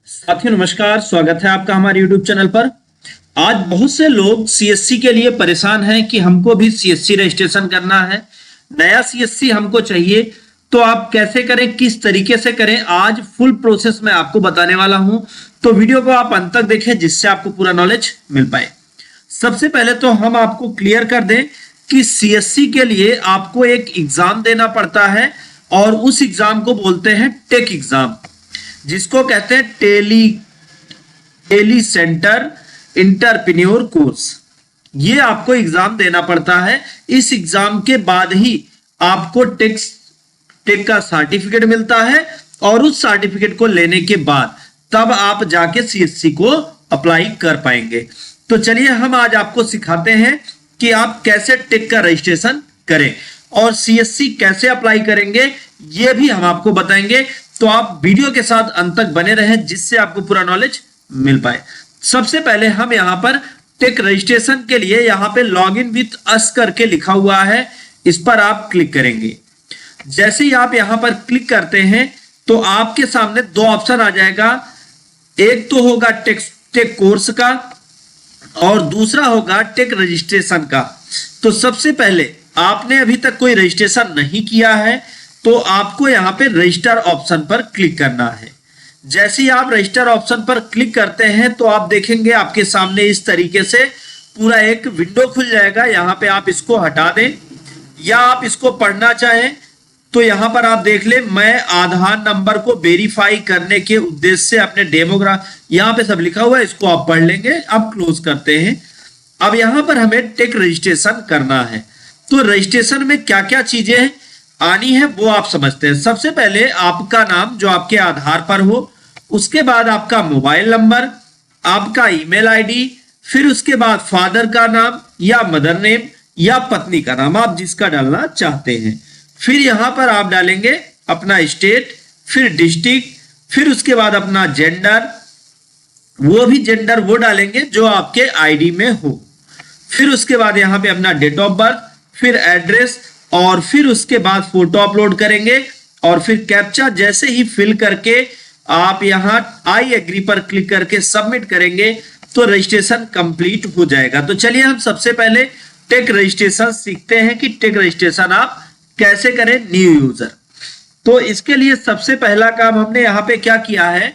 साथियों नमस्कार, स्वागत है आपका हमारे YouTube चैनल पर। आज बहुत से लोग सीएससी के लिए परेशान हैं कि हमको भी सीएससी रजिस्ट्रेशन करना है, नया सीएससी हमको चाहिए। तो आप कैसे करें, किस तरीके से करें, आज फुल प्रोसेस में आपको बताने वाला हूं। तो वीडियो को आप अंत तक देखें जिससे आपको पूरा नॉलेज मिल पाए। सबसे पहले तो हम आपको क्लियर कर दें कि सीएससी के लिए आपको एक एग्जाम देना पड़ता है और उस एग्जाम को बोलते हैं टेक एग्जाम, जिसको कहते हैं टेली सेंटर इंटरप्रेन्योर कोर्स। ये आपको एग्जाम देना पड़ता है। इस एग्जाम के बाद ही आपको टेक का सर्टिफिकेट मिलता है और उस सर्टिफिकेट को लेने के बाद तब आप जाके सीएससी को अप्लाई कर पाएंगे। तो चलिए हम आज आपको सिखाते हैं कि आप कैसे टेक का रजिस्ट्रेशन करें और सीएससी कैसे अप्लाई करेंगे, ये भी हम आपको बताएंगे। तो आप वीडियो के साथ अंत तक बने रहें जिससे आपको पूरा नॉलेज मिल पाए। सबसे पहले हम यहां पर टेक रजिस्ट्रेशन के लिए यहां पे लॉग इन विथ अस करके लिखा हुआ है, इस पर आप क्लिक करेंगे। जैसे ही आप यहां पर क्लिक करते हैं तो आपके सामने दो ऑप्शन आ जाएगा। एक तो होगा टेक कोर्स का और दूसरा होगा टेक रजिस्ट्रेशन का। तो सबसे पहले आपने अभी तक कोई रजिस्ट्रेशन नहीं किया है तो आपको यहां पे रजिस्टर ऑप्शन पर क्लिक करना है। जैसे ही आप रजिस्टर ऑप्शन पर क्लिक करते हैं तो आप देखेंगे आपके सामने इस तरीके से पूरा एक विंडो खुल जाएगा। यहां पे आप इसको हटा दें या आप इसको पढ़ना चाहें तो यहां पर आप देख ले, मैं आधार नंबर को वेरीफाई करने के उद्देश्य से अपने डेमोग्राफ, यहां पे सब लिखा हुआ है, इसको आप पढ़ लेंगे। अब क्लोज करते हैं। अब यहां पर हमें टेक रजिस्ट्रेशन करना है। तो रजिस्ट्रेशन में क्या क्या चीजें आनी है वो आप समझते हैं। सबसे पहले आपका नाम जो आपके आधार पर हो, उसके बाद आपका मोबाइल नंबर, आपका ईमेल आईडी, फिर उसके बाद फादर का नाम या मदर नेम या पत्नी का नाम, आप जिसका डालना चाहते हैं। फिर यहां पर आप डालेंगे अपना स्टेट, फिर डिस्ट्रिक्ट, फिर उसके बाद अपना जेंडर, वो भी जेंडर वो डालेंगे जो आपके आईडी में हो। फिर उसके बाद यहां पे अपना डेट ऑफ बर्थ, फिर एड्रेस और फिर उसके बाद फोटो अपलोड करेंगे और फिर कैप्चा जैसे ही फिल करके आप यहां आई एग्री पर क्लिक करके सबमिट करेंगे तो रजिस्ट्रेशन कंप्लीट हो जाएगा। तो चलिए हम सबसे पहले टेक रजिस्ट्रेशन सीखते हैं कि टेक रजिस्ट्रेशन आप कैसे करें न्यू यूजर। तो इसके लिए सबसे पहला काम हमने यहां पे क्या किया है,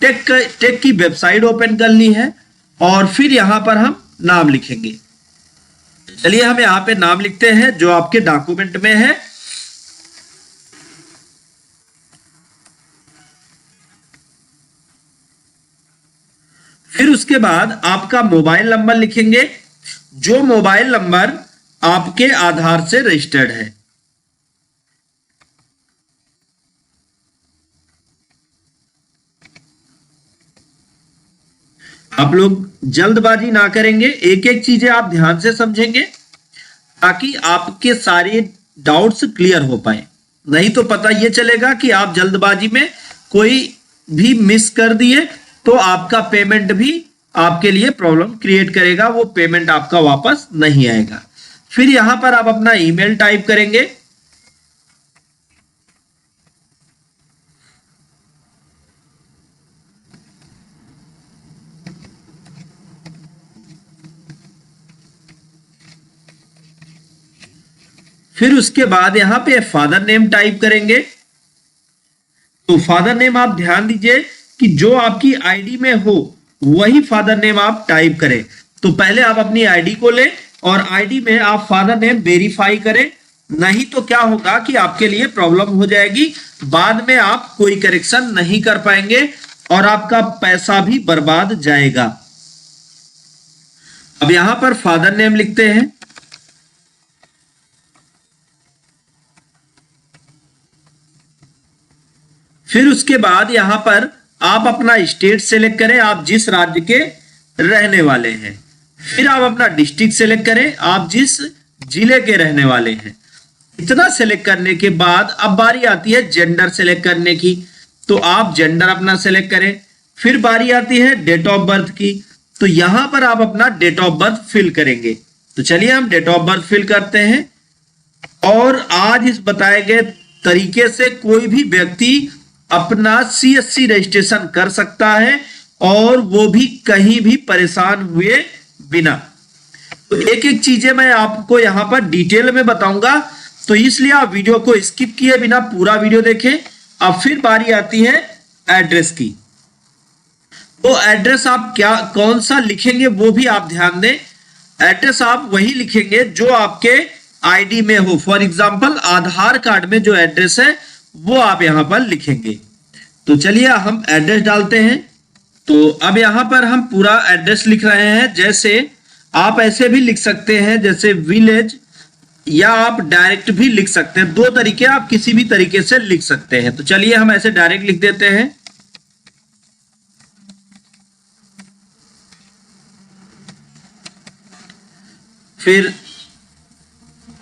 टेक की वेबसाइट ओपन कर ली है और फिर यहां पर हम नाम लिखेंगे। चलिए हम यहां पे नाम लिखते हैं जो आपके डॉक्यूमेंट में है। फिर उसके बाद आपका मोबाइल नंबर लिखेंगे, जो मोबाइल नंबर आपके आधार से रजिस्टर्ड है। आप लोग जल्दबाजी ना करेंगे, एक एक चीजें आप ध्यान से समझेंगे ताकि आपके सारे डाउट्स क्लियर हो पाए। नहीं तो पता ये चलेगा कि आप जल्दबाजी में कोई भी मिस कर दिए तो आपका पेमेंट भी आपके लिए प्रॉब्लम क्रिएट करेगा, वो पेमेंट आपका वापस नहीं आएगा। फिर यहां पर आप अपना ईमेल टाइप करेंगे। फिर उसके बाद यहां पे फादर नेम टाइप करेंगे। तो फादर नेम आप ध्यान दीजिए कि जो आपकी आईडी में हो वही फादर नेम आप टाइप करें। तो पहले आप अपनी आईडी को लें और आईडी में आप फादर नेम वेरीफाई करें, नहीं तो क्या होगा कि आपके लिए प्रॉब्लम हो जाएगी, बाद में आप कोई करेक्शन नहीं कर पाएंगे और आपका पैसा भी बर्बाद जाएगा। अब यहां पर फादर नेम लिखते हैं। फिर उसके बाद यहां पर आप अपना स्टेट सेलेक्ट करें, आप जिस राज्य के रहने वाले हैं। फिर आप अपना डिस्ट्रिक्ट सेलेक्ट करें, आप जिस जिले के रहने वाले हैं। इतना सेलेक्ट करने के बाद अब बारी आती है जेंडर सेलेक्ट करने की, तो आप जेंडर अपना सेलेक्ट करें। फिर बारी आती है डेट ऑफ बर्थ की, तो यहां पर आप अपना डेट ऑफ बर्थ फिल करेंगे। तो चलिए हम डेट ऑफ बर्थ फिल करते हैं और आज इस बताए गए तरीके से कोई भी व्यक्ति अपना सीएससी रजिस्ट्रेशन कर सकता है, और वो भी कहीं भी परेशान हुए बिना। तो एक एक चीजें मैं आपको यहां पर डिटेल में बताऊंगा, तो इसलिए आप वीडियो को स्किप किए बिना पूरा वीडियो देखें। अब फिर बारी आती है एड्रेस की। तो एड्रेस आप क्या कौन सा लिखेंगे वो भी आप ध्यान दें। एड्रेस आप वही लिखेंगे जो आपके आईडी में हो। फॉर एग्जांपल आधार कार्ड में जो एड्रेस है वो आप यहां पर लिखेंगे। तो चलिए हम एड्रेस डालते हैं। तो अब यहां पर हम पूरा एड्रेस लिख रहे हैं। जैसे आप ऐसे भी लिख सकते हैं जैसे विलेज, या आप डायरेक्ट भी लिख सकते हैं। दो तरीके, आप किसी भी तरीके से लिख सकते हैं। तो चलिए हम ऐसे डायरेक्ट लिख देते हैं। फिर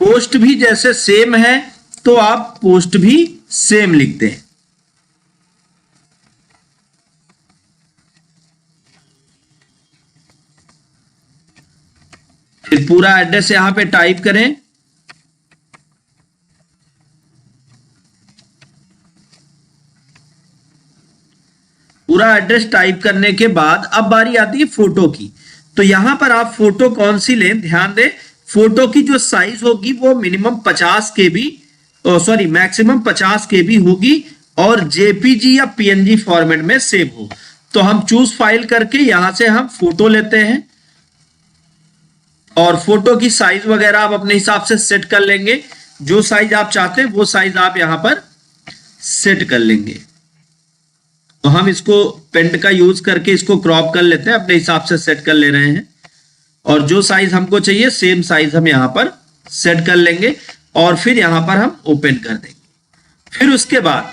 पोस्ट भी जैसे सेम है तो आप पोस्ट भी सेम लिख दें। फिर पूरा एड्रेस यहां पे टाइप करें। पूरा एड्रेस टाइप करने के बाद अब बारी आती है फोटो की। तो यहां पर आप फोटो कौन सी लें, ध्यान दें। फोटो की जो साइज होगी वो minimum 50 KB, sorry maximum 50 KB होगी, और जेपीजी या पीएनजी फॉर्मेट में सेव हो। तो हम चूज फाइल करके यहां से हम फोटो लेते हैं, और फोटो की साइज वगैरह आप अपने हिसाब से सेट कर लेंगे। जो साइज आप चाहते हैं वो साइज आप यहां पर सेट कर लेंगे। तो हम इसको पेंट का यूज करके इसको क्रॉप कर लेते हैं, अपने हिसाब से सेट कर ले रहे हैं, और जो साइज हमको चाहिए सेम साइज हम यहां पर सेट कर लेंगे, और फिर यहां पर हम ओपन कर देंगे। फिर उसके बाद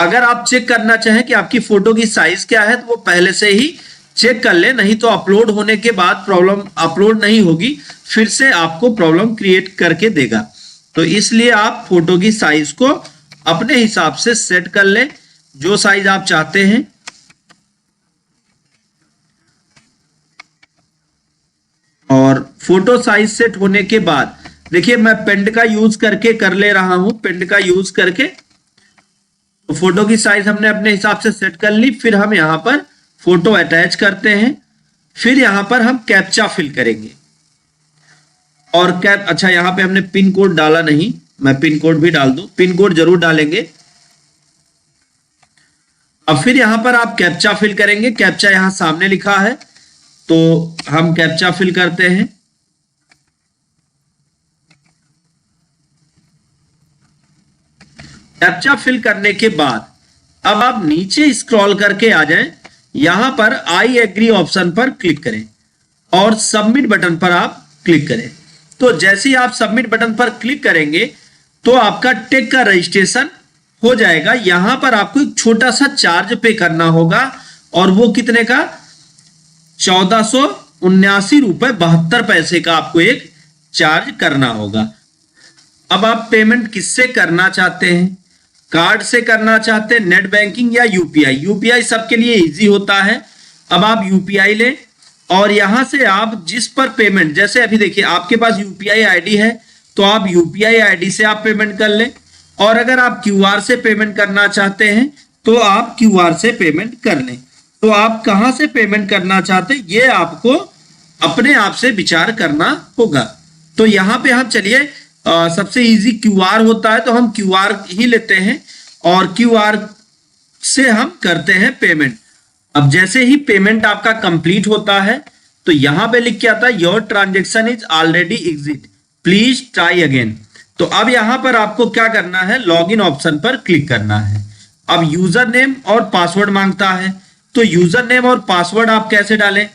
अगर आप चेक करना चाहें कि आपकी फोटो की साइज क्या है तो वो पहले से ही चेक कर ले, नहीं तो अपलोड होने के बाद प्रॉब्लम अपलोड नहीं होगी, फिर से आपको प्रॉब्लम क्रिएट करके देगा। तो इसलिए आप फोटो की साइज को अपने हिसाब से सेट कर ले, जो साइज आप चाहते हैं। और फोटो साइज सेट होने के बाद देखिए मैं पेंट का यूज करके कर ले रहा हूं। पेंट का यूज करके तो फोटो की साइज हमने अपने हिसाब से सेट कर ली। फिर हम यहां पर फोटो अटैच करते हैं। फिर यहां पर हम कैप्चा फिल करेंगे, और अच्छा यहां पे हमने पिन कोड डाला नहीं, मैं पिन कोड भी डाल दूं। पिन कोड जरूर डालेंगे। अब फिर यहां पर आप कैप्चा फिल करेंगे। कैप्चा यहां सामने लिखा है, तो हम कैप्चा फिल करते हैं। कैप्चा फिल करने के बाद अब आप नीचे स्क्रॉल करके आ जाएं, यहां पर आई एग्री ऑप्शन पर क्लिक करें, और सबमिट बटन पर आप क्लिक करें। तो जैसे ही आप सबमिट बटन पर क्लिक करेंगे तो आपका टेक का रजिस्ट्रेशन हो जाएगा। यहां पर आपको एक छोटा सा चार्ज पे करना होगा, और वो कितने का, 1479.72 का आपको एक चार्ज करना होगा। अब आप पेमेंट किससे करना चाहते हैं, कार्ड से करना चाहते हैं, नेट बैंकिंग या यूपीआई। यूपीआई सबके लिए इजी होता है। अब आप यूपीआई लें, और यहां से आप जिस पर पेमेंट, जैसे अभी देखिए आपके पास यूपीआई आईडी है तो आप यूपीआई आईडी से आप पेमेंट कर लें, और अगर आप क्यूआर से पेमेंट करना चाहते हैं तो आप क्यूआर से पेमेंट कर लें। तो आप कहां से पेमेंट करना चाहते हैं ये आपको अपने आप से विचार करना होगा। तो यहां पे हम चलिए सबसे इजी क्यूआर होता है तो हम क्यूआर ही लेते हैं, और क्यूआर से हम करते हैं पेमेंट। अब जैसे ही पेमेंट आपका कंप्लीट होता है तो यहां पे लिख के आता है your transaction is already exit, please try again. तो अब यहां पर आपको क्या करना है, लॉगिन ऑप्शन पर क्लिक करना है। अब यूजर नेम और पासवर्ड मांगता है, तो यूजर नेम और पासवर्ड आप कैसे डालें।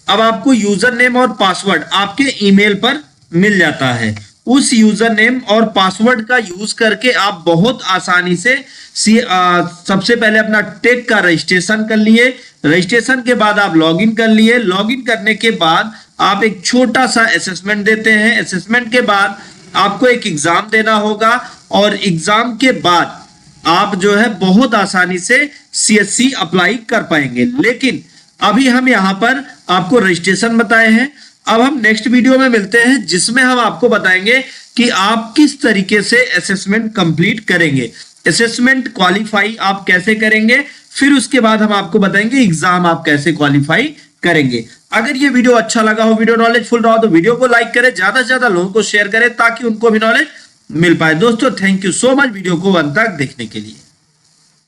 अब आपको यूजर नेम और पासवर्ड आपके ईमेल पर मिल जाता है। उस यूजर नेम और पासवर्ड का यूज करके आप बहुत आसानी से सबसे पहले अपना टेक का रजिस्ट्रेशन कर लिए। रजिस्ट्रेशन के बाद आप लॉगिन कर लिए। लॉगिन करने के बाद आप एक छोटा सा असेसमेंट देते हैं। असेसमेंट के बाद आपको एक एग्जाम देना होगा, और एग्जाम के बाद आप जो है बहुत आसानी से सीएससी अप्लाई कर पाएंगे। लेकिन अभी हम यहां पर आपको रजिस्ट्रेशन बताए हैं। अब हम नेक्स्ट वीडियो में मिलते हैं जिसमें हम आपको बताएंगे कि आप किस तरीके से असेसमेंट कंप्लीट करेंगे। असेसमेंट क्वालिफाई आप कैसे करेंगे, फिर उसके बाद हम आपको बताएंगे एग्जाम आप कैसे क्वालिफाई करेंगे। अगर ये वीडियो अच्छा लगा हो, वीडियो नॉलेजफुल रहा हो, तो वीडियो को लाइक करें, ज्यादा से ज्यादा लोगों को शेयर करें ताकि उनको भी नॉलेज मिल पाए। दोस्तों thank you so much video को अंत तक देखने के लिए।